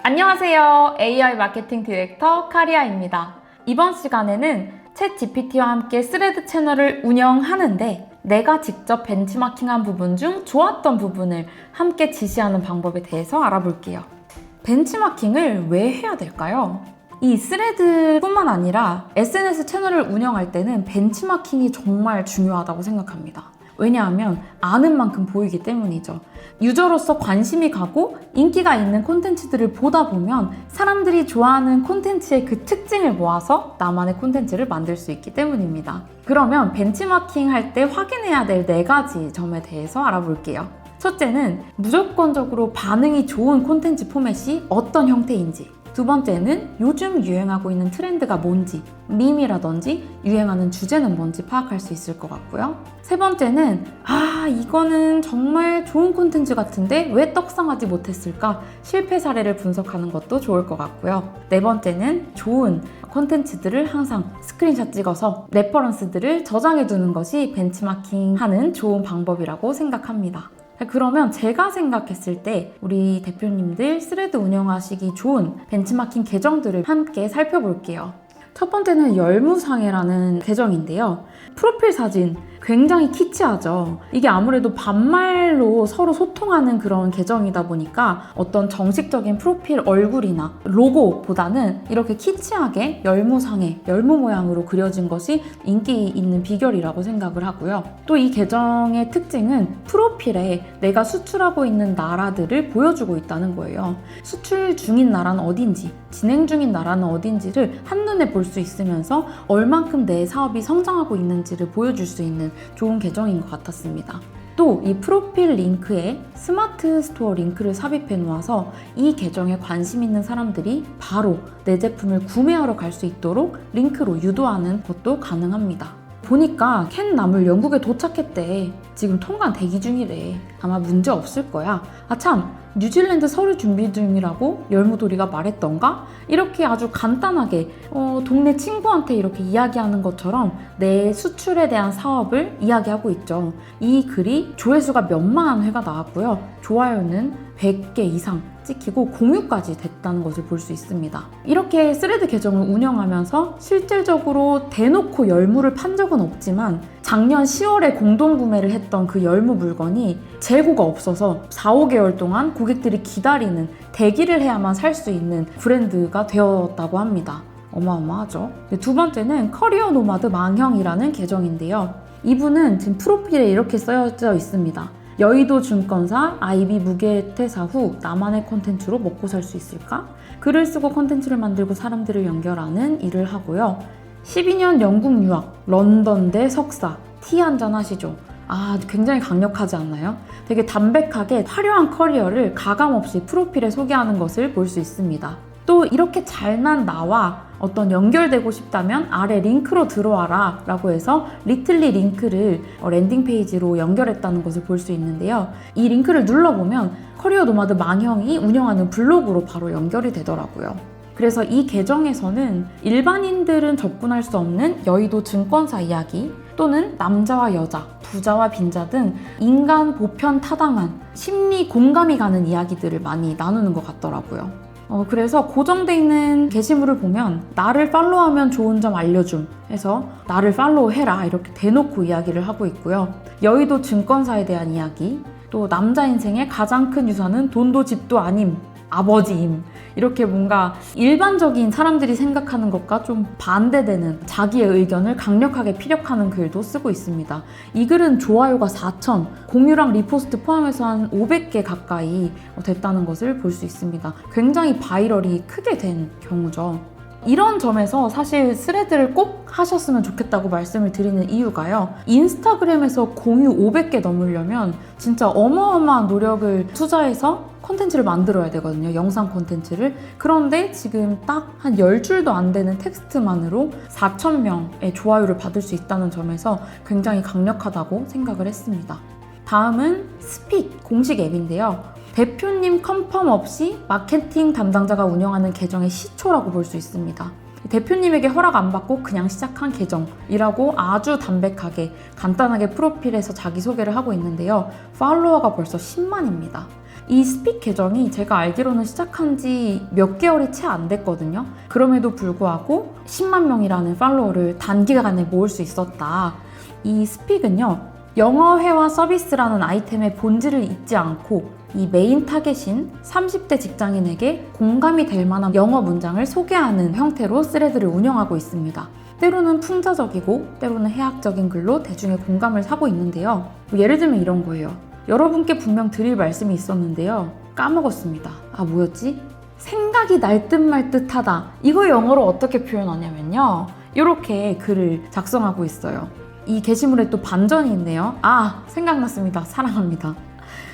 안녕하세요. AI 마케팅 디렉터 카리아입니다. 이번 시간에는 챗GPT와 함께 스레드 채널을 운영하는데 내가 직접 벤치마킹한 부분 중 좋았던 부분을 함께 지시하는 방법에 대해서 알아볼게요. 벤치마킹을 왜 해야 될까요? 이 스레드뿐만 아니라 SNS 채널을 운영할 때는 벤치마킹이 정말 중요하다고 생각합니다. 왜냐하면 아는 만큼 보이기 때문이죠. 유저로서 관심이 가고 인기가 있는 콘텐츠들을 보다 보면 사람들이 좋아하는 콘텐츠의 그 특징을 모아서 나만의 콘텐츠를 만들 수 있기 때문입니다. 그러면 벤치마킹 할 때 확인해야 될 4가지 점에 대해서 알아볼게요. 첫째는 무조건적으로 반응이 좋은 콘텐츠 포맷이 어떤 형태인지, 두 번째는 요즘 유행하고 있는 트렌드가 뭔지, 밈이라든지 유행하는 주제는 뭔지 파악할 수 있을 것 같고요. 세 번째는 이거는 정말 좋은 콘텐츠 같은데 왜 떡상하지 못했을까? 실패 사례를 분석하는 것도 좋을 것 같고요. 네 번째는 좋은 콘텐츠들을 항상 스크린샷 찍어서 레퍼런스들을 저장해 두는 것이 벤치마킹 하는 좋은 방법이라고 생각합니다. 그러면 제가 생각했을 때 우리 대표님들 스레드 운영하시기 좋은 벤치마킹 계정들을 함께 살펴볼게요. 첫 번째는 열무상해라는 계정인데요. 프로필 사진 굉장히 키치하죠. 이게 아무래도 반말로 서로 소통하는 그런 계정이다 보니까 어떤 정식적인 프로필 얼굴이나 로고보다는 이렇게 키치하게 열무상해, 열무 모양으로 그려진 것이 인기 있는 비결이라고 생각을 하고요. 또 이 계정의 특징은 프로필에 내가 수출하고 있는 나라들을 보여주고 있다는 거예요. 수출 중인 나라는 어딘지, 진행 중인 나라는 어딘지를 한눈에 볼 수 있으면서 얼만큼 내 사업이 성장하고 있는지를 보여줄 수 있는 좋은 계정인 것 같았습니다. 또 이 프로필 링크에 스마트 스토어 링크를 삽입해 놓아서 이 계정에 관심 있는 사람들이 바로 내 제품을 구매하러 갈 수 있도록 링크로 유도하는 것도 가능합니다. 보니까 캔 나물 영국에 도착했대. 지금 통관 대기 중이래. 아마 문제 없을 거야. 참, 뉴질랜드 서류 준비 중이라고 열무도리가 말했던가? 이렇게 아주 간단하게 동네 친구한테 이렇게 이야기하는 것처럼 내 수출에 대한 사업을 이야기하고 있죠. 이 글이 조회수가 몇만 회가 나왔고요. 좋아요는 100개 이상 찍히고 공유까지 됐다는 것을 볼 수 있습니다. 이렇게 스레드 계정을 운영하면서 실질적으로 대놓고 열무를 판 적은 없지만 작년 10월에 공동구매를 했던 그 열무 물건이 재고가 없어서 4, 5개월 동안 고객들이 기다리는, 대기를 해야만 살 수 있는 브랜드가 되었다고 합니다. 어마어마하죠. 두 번째는 커리어 노마드 망형이라는 계정인데요. 이분은 지금 프로필에 이렇게 쓰여져 있습니다. 여의도 증권사 IB 무게퇴사 후 나만의 콘텐츠로 먹고 살 수 있을까? 글을 쓰고 콘텐츠를 만들고 사람들을 연결하는 일을 하고요. 12년 영국 유학, 런던대 석사, 티 한잔 하시죠? 굉장히 강력하지 않나요? 되게 담백하게 화려한 커리어를 가감없이 프로필에 소개하는 것을 볼 수 있습니다. 또 이렇게 잘난 나와 어떤 연결되고 싶다면 아래 링크로 들어와라 라고 해서 리틀리 링크를 랜딩 페이지로 연결했다는 것을 볼 수 있는데요. 이 링크를 눌러보면 커리어 노마드 망형이 운영하는 블로그로 바로 연결이 되더라고요. 그래서 이 계정에서는 일반인들은 접근할 수 없는 여의도 증권사 이야기 또는 남자와 여자, 부자와 빈자 등 인간 보편 타당한 심리 공감이 가는 이야기들을 많이 나누는 것 같더라고요. 그래서 고정돼 있는 게시물을 보면 나를 팔로우하면 좋은 점 알려줌 해서 나를 팔로우해라 이렇게 대놓고 이야기를 하고 있고요. 여의도 증권사에 대한 이야기, 또 남자 인생의 가장 큰 유산은 돈도 집도 아님, 아버지임, 이렇게 뭔가 일반적인 사람들이 생각하는 것과 좀 반대되는 자기의 의견을 강력하게 피력하는 글도 쓰고 있습니다. 이 글은 좋아요가 4,000, 공유랑 리포스트 포함해서 한 500개 가까이 됐다는 것을 볼 수 있습니다. 굉장히 바이럴이 크게 된 경우죠. 이런 점에서 사실 스레드를 꼭 하셨으면 좋겠다고 말씀을 드리는 이유가요. 인스타그램에서 공유 500개 넘으려면 진짜 어마어마한 노력을 투자해서 콘텐츠를 만들어야 되거든요. 영상 콘텐츠를. 그런데 지금 딱 한 10줄도 안 되는 텍스트만으로 4,000명의 좋아요를 받을 수 있다는 점에서 굉장히 강력하다고 생각을 했습니다. 다음은 스픽 공식 앱인데요. 대표님 컨펌 없이 마케팅 담당자가 운영하는 계정의 시초라고 볼 수 있습니다. 대표님에게 허락 안 받고 그냥 시작한 계정이라고 아주 담백하게 간단하게 프로필에서 자기소개를 하고 있는데요. 팔로워가 벌써 10만입니다. 이 스픽 계정이 제가 알기로는 시작한 지 몇 개월이 채 안 됐거든요. 그럼에도 불구하고 10만 명이라는 팔로워를 단기간에 모을 수 있었다. 이 스픽은요, 영어회화 서비스라는 아이템의 본질을 잊지 않고 이 메인 타겟인 30대 직장인에게 공감이 될 만한 영어 문장을 소개하는 형태로 스레드를 운영하고 있습니다. 때로는 풍자적이고 때로는 해학적인 글로 대중의 공감을 사고 있는데요. 예를 들면 이런 거예요. 여러분께 분명 드릴 말씀이 있었는데요. 까먹었습니다. 뭐였지? 생각이 날 듯 말 듯하다. 이거 영어로 어떻게 표현하냐면요. 이렇게 글을 작성하고 있어요. 이 게시물에 또 반전이 있네요. 생각났습니다. 사랑합니다.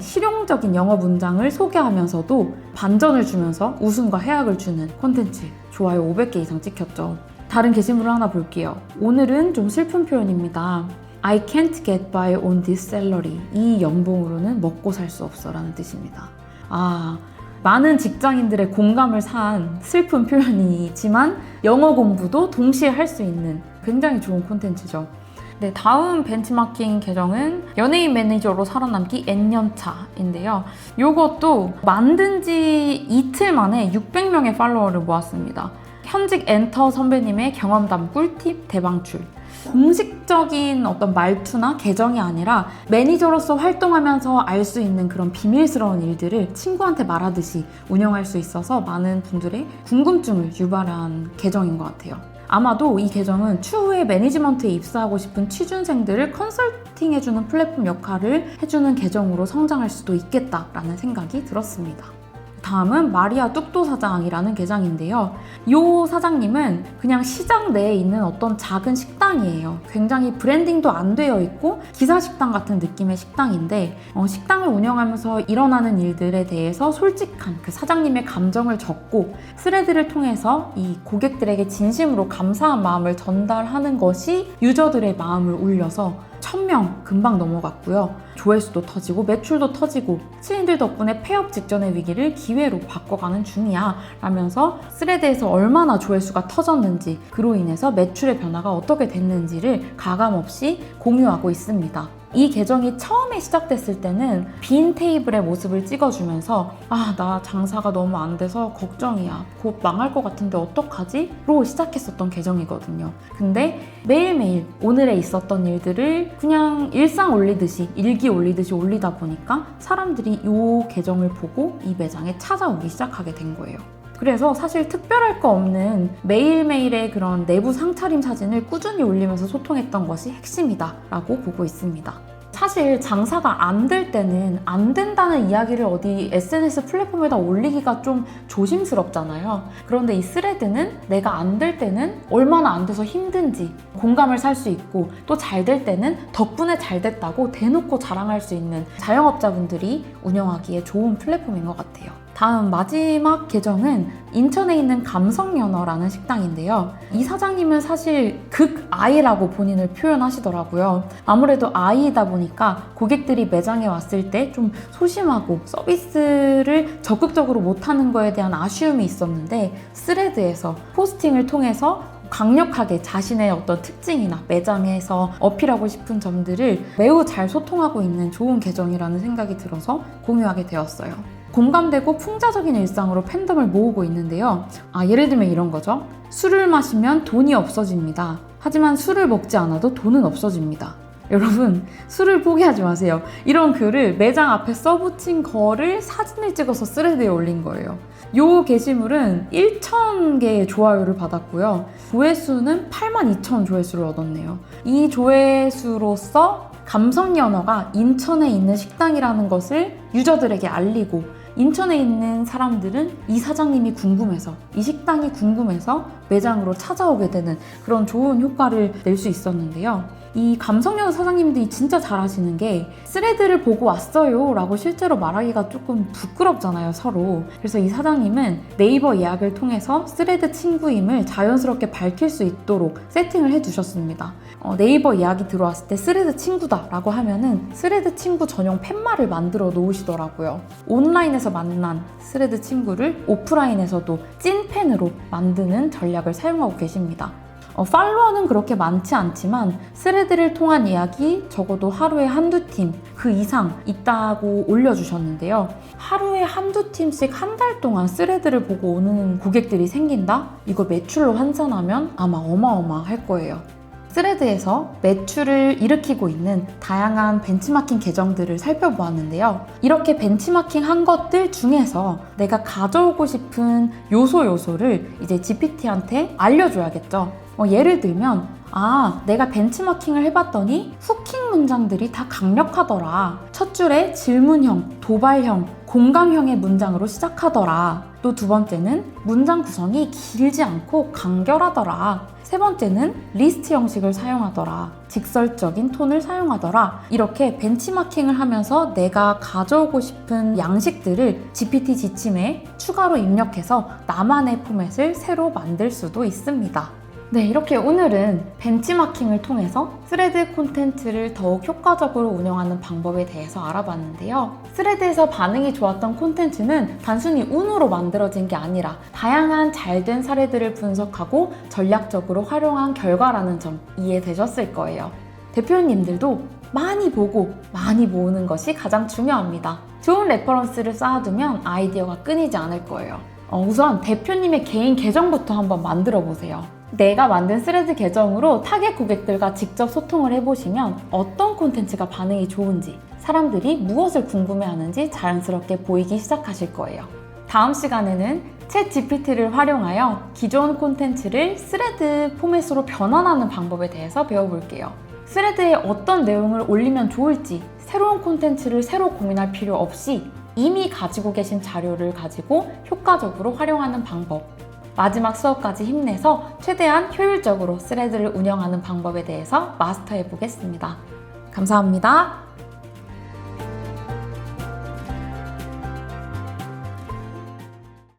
실용적인 영어 문장을 소개하면서도 반전을 주면서 웃음과 해학을 주는 콘텐츠. 좋아요 500개 이상 찍혔죠. 다른 게시물을 하나 볼게요. 오늘은 좀 슬픈 표현입니다. I can't get by on this salary. 이 연봉으로는 먹고 살 수 없어 라는 뜻입니다. 많은 직장인들의 공감을 산 슬픈 표현이지만 영어 공부도 동시에 할 수 있는 굉장히 좋은 콘텐츠죠. 네, 다음 벤치마킹 계정은 연예인 매니저로 살아남기 N년차인데요. 이것도 만든 지 이틀 만에 600명의 팔로워를 모았습니다. 현직 엔터 선배님의 경험담 꿀팁 대방출. 공식적인 어떤 말투나 계정이 아니라 매니저로서 활동하면서 알 수 있는 그런 비밀스러운 일들을 친구한테 말하듯이 운영할 수 있어서 많은 분들의 궁금증을 유발한 계정인 것 같아요. 아마도 이 계정은 추후에 매니지먼트에 입사하고 싶은 취준생들을 컨설팅해주는 플랫폼 역할을 해주는 계정으로 성장할 수도 있겠다라는 생각이 들었습니다. 다음은 마리아 뚝도 사장이라는 계정인데요. 이 사장님은 그냥 시장 내에 있는 어떤 작은 식당이에요. 굉장히 브랜딩도 안 되어 있고 기사식당 같은 느낌의 식당인데 식당을 운영하면서 일어나는 일들에 대해서 솔직한 그 사장님의 감정을 적고 스레드를 통해서 이 고객들에게 진심으로 감사한 마음을 전달하는 것이 유저들의 마음을 울려서 1000명 금방 넘어갔고요. 조회수도 터지고 매출도 터지고 시인들 덕분에 폐업 직전의 위기를 기회로 바꿔가는 중이야 라면서 스레드에서 얼마나 조회수가 터졌는지 그로 인해서 매출의 변화가 어떻게 됐는지를 가감없이 공유하고 있습니다. 이 계정이 처음에 시작됐을 때는 빈 테이블의 모습을 찍어주면서 나 장사가 너무 안 돼서 걱정이야. 곧 망할 것 같은데 어떡하지? 로 시작했었던 계정이거든요. 근데 매일매일 오늘에 있었던 일들을 그냥 일상 올리듯이 일기 올리듯이 올리다 보니까 사람들이 이 계정을 보고 이 매장에 찾아오기 시작하게 된 거예요. 그래서 사실 특별할 거 없는 매일매일의 그런 내부 상차림 사진을 꾸준히 올리면서 소통했던 것이 핵심이다 라고 보고 있습니다. 사실 장사가 안 될 때는 안 된다는 이야기를 어디 SNS 플랫폼에다 올리기가 좀 조심스럽잖아요. 그런데 이 스레드는 내가 안 될 때는 얼마나 안 돼서 힘든지 공감을 살 수 있고 또 잘 될 때는 덕분에 잘 됐다고 대놓고 자랑할 수 있는 자영업자분들이 운영하기에 좋은 플랫폼인 것 같아요. 다음 마지막 계정은 인천에 있는 감성연어라는 식당인데요. 이 사장님은 사실 극아이라고 본인을 표현하시더라고요. 아무래도 아이이다 보니까 고객들이 매장에 왔을 때 좀 소심하고 서비스를 적극적으로 못하는 거에 대한 아쉬움이 있었는데 스레드에서 포스팅을 통해서 강력하게 자신의 어떤 특징이나 매장에서 어필하고 싶은 점들을 매우 잘 소통하고 있는 좋은 계정이라는 생각이 들어서 공유하게 되었어요. 공감되고 풍자적인 일상으로 팬덤을 모으고 있는데요. 예를 들면 이런 거죠. 술을 마시면 돈이 없어집니다. 하지만 술을 먹지 않아도 돈은 없어집니다. 여러분, 술을 포기하지 마세요. 이런 글을 매장 앞에 써붙인 거를 사진을 찍어서 스레드에 올린 거예요. 이 게시물은 1000개의 좋아요를 받았고요. 조회수는 82,000 조회수를 얻었네요. 이 조회수로서 감성연어가 인천에 있는 식당이라는 것을 유저들에게 알리고 인천에 있는 사람들은 이 사장님이 궁금해서 이 식당이 궁금해서 매장으로 찾아오게 되는 그런 좋은 효과를 낼 수 있었는데요. 이 감성여자 사장님들이 진짜 잘하시는 게 스레드를 보고 왔어요 라고 실제로 말하기가 조금 부끄럽잖아요, 서로. 그래서 이 사장님은 네이버 예약을 통해서 스레드 친구임을 자연스럽게 밝힐 수 있도록 세팅을 해주셨습니다. 네이버 예약이 들어왔을 때 스레드 친구다 라고 하면은 스레드 친구 전용 팻말을 만들어 놓으시더라고요. 온라인에서 만난 스레드 친구를 오프라인에서도 찐팬으로 만드는 전략을 사용하고 계십니다. 팔로워는 그렇게 많지 않지만 스레드를 통한 예약이 적어도 하루에 한두 팀 그 이상 있다고 올려주셨는데요. 하루에 한두 팀씩 한 달 동안 스레드를 보고 오는 고객들이 생긴다? 이거 매출로 환산하면 아마 어마어마할 거예요. 스레드에서 매출을 일으키고 있는 다양한 벤치마킹 계정들을 살펴보았는데요. 이렇게 벤치마킹 한 것들 중에서 내가 가져오고 싶은 요소를 이제 GPT한테 알려줘야겠죠. 예를 들면 내가 벤치마킹을 해봤더니 후킹 문장들이 다 강력하더라. 첫 줄에 질문형, 도발형, 공감형의 문장으로 시작하더라. 또 두 번째는 문장 구성이 길지 않고 간결하더라. 세 번째는 리스트 형식을 사용하더라. 직설적인 톤을 사용하더라. 이렇게 벤치마킹을 하면서 내가 가져오고 싶은 양식들을 GPT 지침에 추가로 입력해서 나만의 포맷을 새로 만들 수도 있습니다. 네, 이렇게 오늘은 벤치마킹을 통해서 스레드 콘텐츠를 더욱 효과적으로 운영하는 방법에 대해서 알아봤는데요. 스레드에서 반응이 좋았던 콘텐츠는 단순히 운으로 만들어진 게 아니라 다양한 잘된 사례들을 분석하고 전략적으로 활용한 결과라는 점 이해되셨을 거예요. 대표님들도 많이 보고 많이 모으는 것이 가장 중요합니다. 좋은 레퍼런스를 쌓아두면 아이디어가 끊이지 않을 거예요. 우선 대표님의 개인 계정부터 한번 만들어 보세요. 내가 만든 스레드 계정으로 타겟 고객들과 직접 소통을 해보시면 어떤 콘텐츠가 반응이 좋은지, 사람들이 무엇을 궁금해하는지 자연스럽게 보이기 시작하실 거예요. 다음 시간에는 챗 GPT를 활용하여 기존 콘텐츠를 스레드 포맷으로 변환하는 방법에 대해서 배워볼게요. 스레드에 어떤 내용을 올리면 좋을지 새로운 콘텐츠를 새로 고민할 필요 없이 이미 가지고 계신 자료를 가지고 효과적으로 활용하는 방법, 마지막 수업까지 힘내서 최대한 효율적으로 스레드를 운영하는 방법에 대해서 마스터해 보겠습니다. 감사합니다.